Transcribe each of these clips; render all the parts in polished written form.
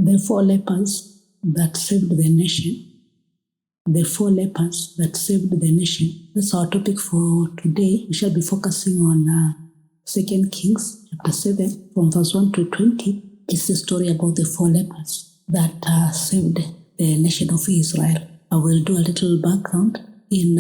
The four lepers that saved the nation. The four lepers that saved the nation. That's our topic for today. We shall be focusing on 2 Kings chapter 7 from verse 1 to 20. It's the story about the four lepers that saved the nation of Israel. I will do a little background. In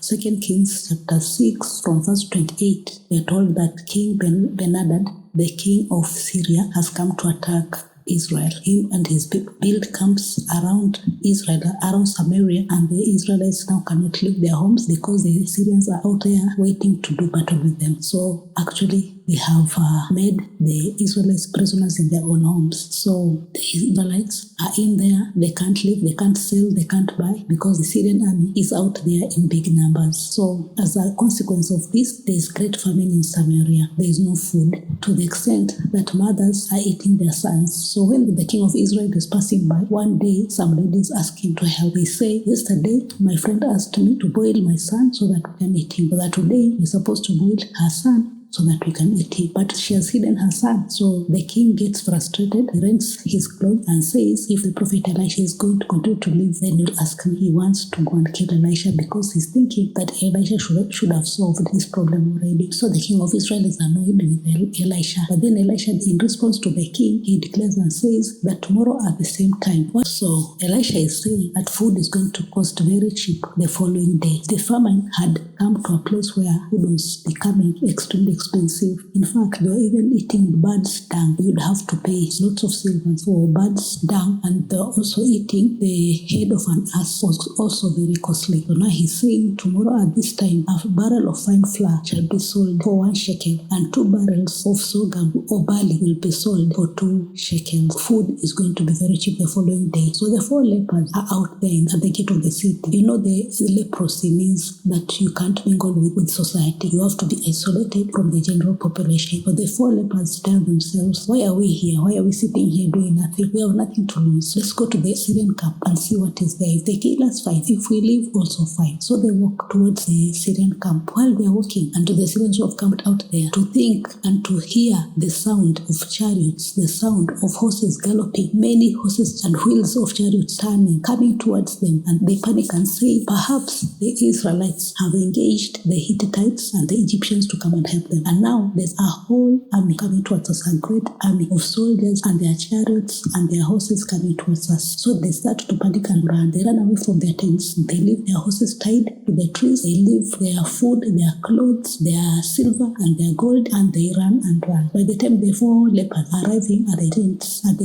2 Kings chapter 6 from verse 28, we are told that King Ben-Hadad, the king of Syria, has come to attack Israel. Him and his people build camps around Israel, around Samaria, and the Israelites now cannot leave their homes because the Syrians are out there waiting to do battle with them. So actually, they have made the Israelites prisoners in their own homes. So the Israelites are in there. They can't live, they can't sell, they can't buy because the Syrian army is out there in big numbers. So as a consequence of this, there is great famine in Samaria. There is no food to the extent that mothers are eating their sons. So when the king of Israel is passing by, one day some ladies ask him to help. They say, yesterday my friend asked me to boil my son so that we can eat him. But that today we're supposed to boil her son so that we can eat him. But she has hidden her son. So the king gets frustrated, rents his clothes and says, if the prophet Elisha is going to continue to live, then you'll ask me. He wants to go and kill Elisha because he's thinking that Elisha should have solved this problem already. So the king of Israel is annoyed with Elisha. But then Elisha, in response to the king, he declares and says that tomorrow at the same time. So Elisha is saying that food is going to cost very cheap the following day. The famine had come to a place where food was becoming extremely expensive. In fact, they were even eating birds' dung. You'd have to pay lots of silver for birds' dung, and they're also eating the head of an ass, was also very costly. So now he's saying, tomorrow at this time, a barrel of fine flour shall be sold for 1 shekel, and 2 barrels of sorghum or barley will be sold for 2 shekels. Food is going to be very cheap the following day. So the four lepers are out there at the gate of the city. You know, the leprosy means that you can't mingle with society. You have to be isolated from the general population. But the four lepers tell themselves, why are we here? Why are we sitting here doing nothing? We have nothing to lose. Let's go to the Syrian camp and see what is there. If they kill us, fine. If we leave, also fine. So they walk towards the Syrian camp. While they are walking, and to the Syrians who have camped out there, to think and to hear the sound of chariots, the sound of horses galloping, many horses and wheels of chariots turning, coming towards them, and they panic and say, perhaps the Israelites have engaged the Hittites and the Egyptians to come and help them. And now there's a whole army coming towards us, a great army of soldiers and their chariots and their horses coming towards us. So they start to panic and run. They run away from their tents. They leave their horses tied to the trees. They leave their food, their clothes, their silver and their gold, and they run and run. By the time the four lepers are arriving at the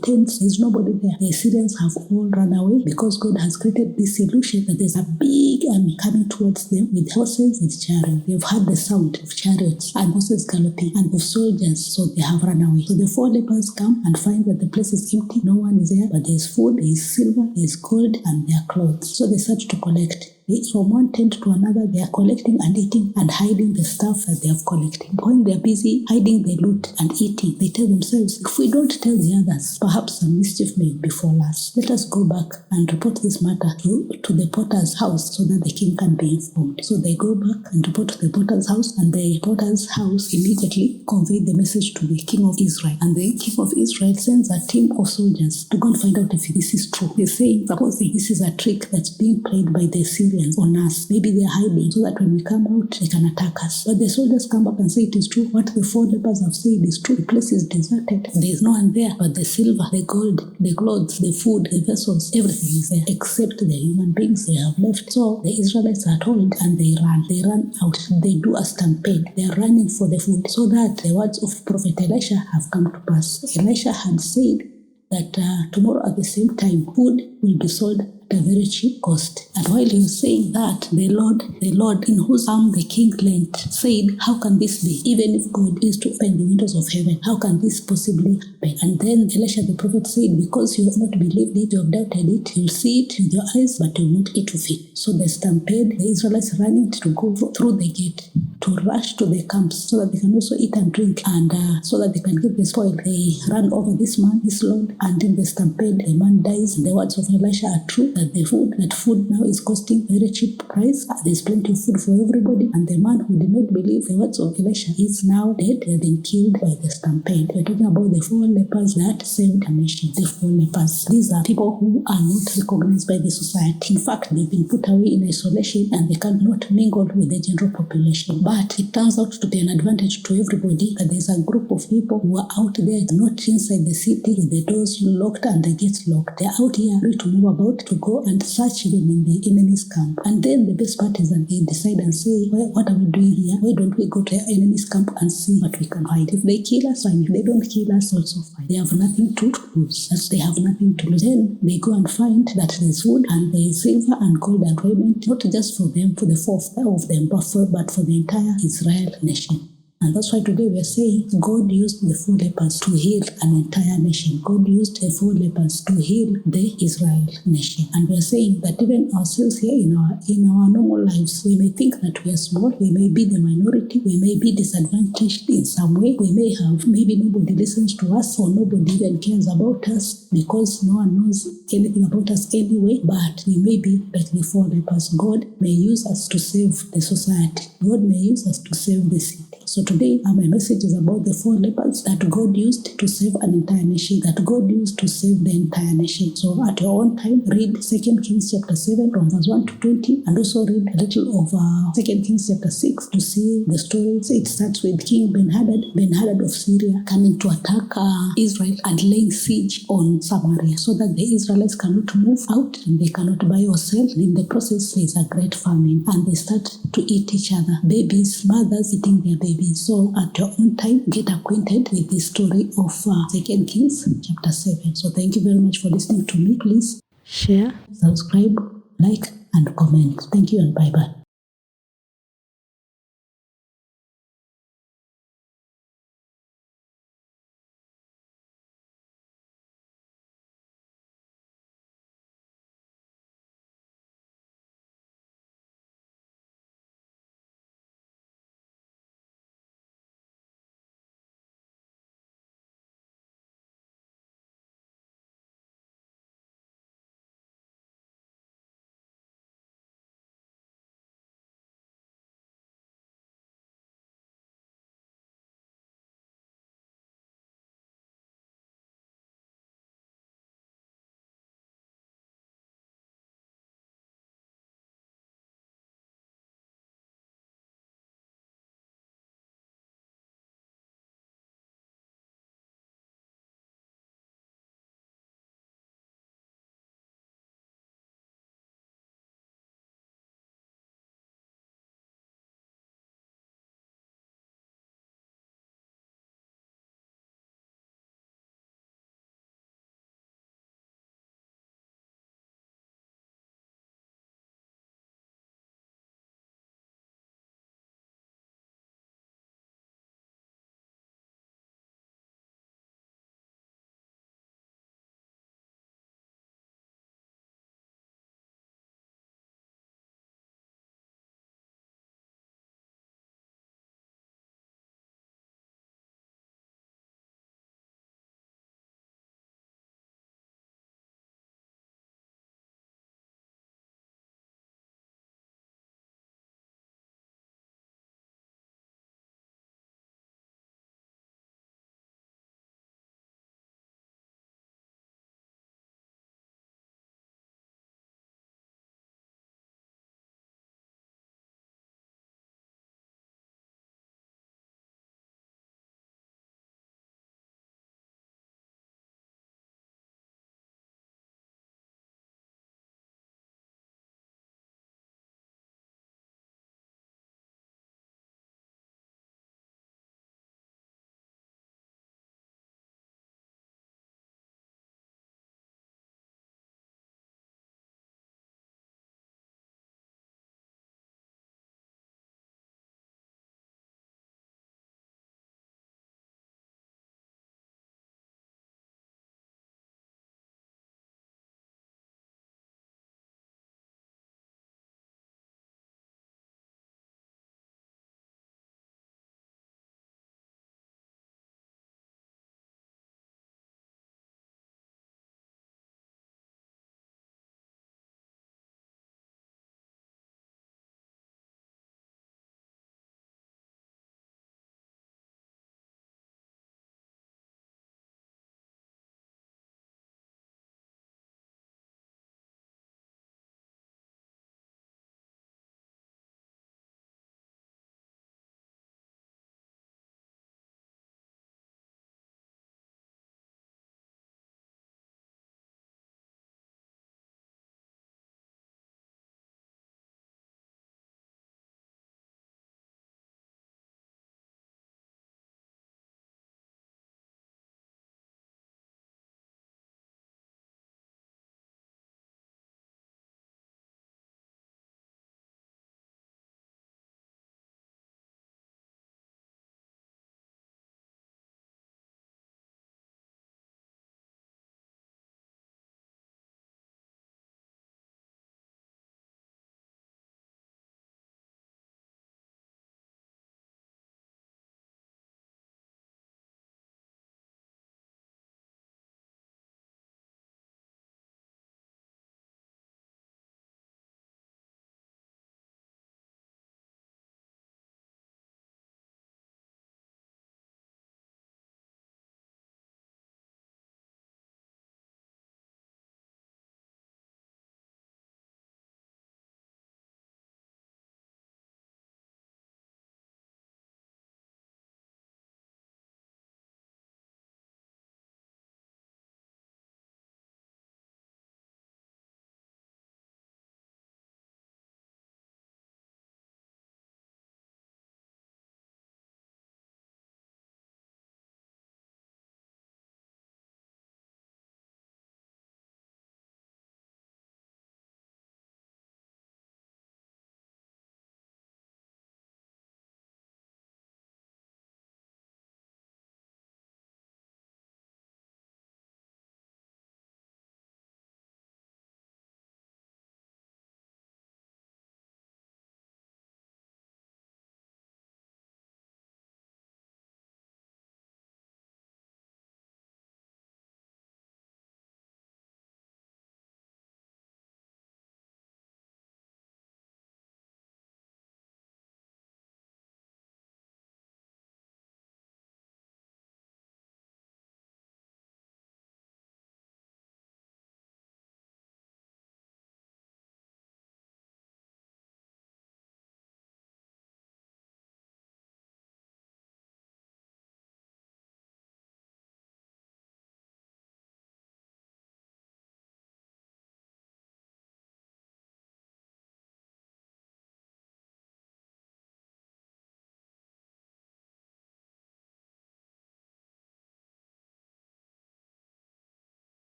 tents, there's nobody there. The Syrians have all run away because God has created this illusion that there's a big army coming towards them with horses, with chariots. They've heard the sound of chariots and horses galloping and of soldiers, so they have run away. So the four lepers come and find that the place is empty. No one is there, but there's food, there's silver, there's gold, and their clothes. So they start to collect. From one tent to another, they are collecting and eating and hiding the stuff that they have collected. When they are busy hiding the loot and eating, they tell themselves, if we don't tell the others, perhaps some mischief may befall us. Let us go back and report this matter to the potter's house so that the king can be informed. So they go back and report to the potter's house, and the potter's house immediately conveyed the message to the king of Israel. And the king of Israel sends a team of soldiers to go and find out if this is true. They're saying, supposing this is a trick that's being played by the Syrians on us. Maybe they're hiding so that when we come out, they can attack us. But the soldiers come back and say it is true. What the four lepers have said is true. The place is deserted. There is no one there. But the silver, the gold, the clothes, the food, the vessels, everything is there except the human beings they have left. So the Israelites are told and they run. They run out. They do a stampede. They are running for the food so that the words of Prophet Elisha have come to pass. Elisha had said that tomorrow at the same time, food will be sold at a very cheap cost. And while he was saying that, the Lord in whose arm the king leant, said, how can this be? Even if God is to open the windows of heaven, how can this possibly happen? And then Elisha the prophet said, because you have not believed it, you have doubted it, you'll see it with your eyes, but you will not eat of it. So the stampede, the Israelites running to go through the gate to rush to the camps so that they can also eat and drink, and so that they can get the spoil. They run over this man, this Lord, and in the stampede, the man dies. The words of Elisha are true, that food now is costing very cheap price. There's plenty of food for everybody, and the man who did not believe the words of Elisha is now dead. They have been killed by the stampede. We're talking about the four lepers that saved a nation. The four lepers. These are people who are not recognized by the society. In fact, they've been put away in isolation and they cannot mingle with the general population. But it turns out to be an advantage to everybody that there's a group of people who are out there, not inside the city with the doors locked and the gates locked. They're out here free to move about, to go and search even in the enemy's camp. And then the best part is that they decide and say, well, what are we doing here? Why don't we go to the enemy's camp and see what we can find? If they kill us, fine. If they don't kill us, also fine. They have nothing to lose. As they have nothing to lose, then they go and find that there's food and there's silver and gold and raiment, not just for them, for the four of them, but for the entire Israel nation. And that's why today we are saying God used the four lepers to heal an entire nation. God used the four lepers to heal the Israel nation. And we are saying that even ourselves here in our normal lives, we may think that we are small, we may be the minority, we may be disadvantaged in some way, we may have, maybe nobody listens to us or nobody even cares about us because no one knows anything about us anyway, but we may be like the four lepers. God may use us to save the society. God may use us to save the city. So today, my message is about the four lepers that God used to save an entire nation, that God used to save the entire nation. So at your own time, read 2 Kings chapter 7 from verse 1 to 20, and also read a little of 2 Kings chapter 6 to see the stories. It starts with King Ben-Hadad of Syria coming to attack Israel and laying siege on Samaria so that the Israelites cannot move out and they cannot buy or sell. In the process, there is a great famine and they start to eat each other. Babies, mothers eating their babies. So at your own time, get acquainted with the story of 2 Kings chapter 7. So thank you very much for listening to me. Please share, subscribe, like, and comment. Thank you and bye-bye.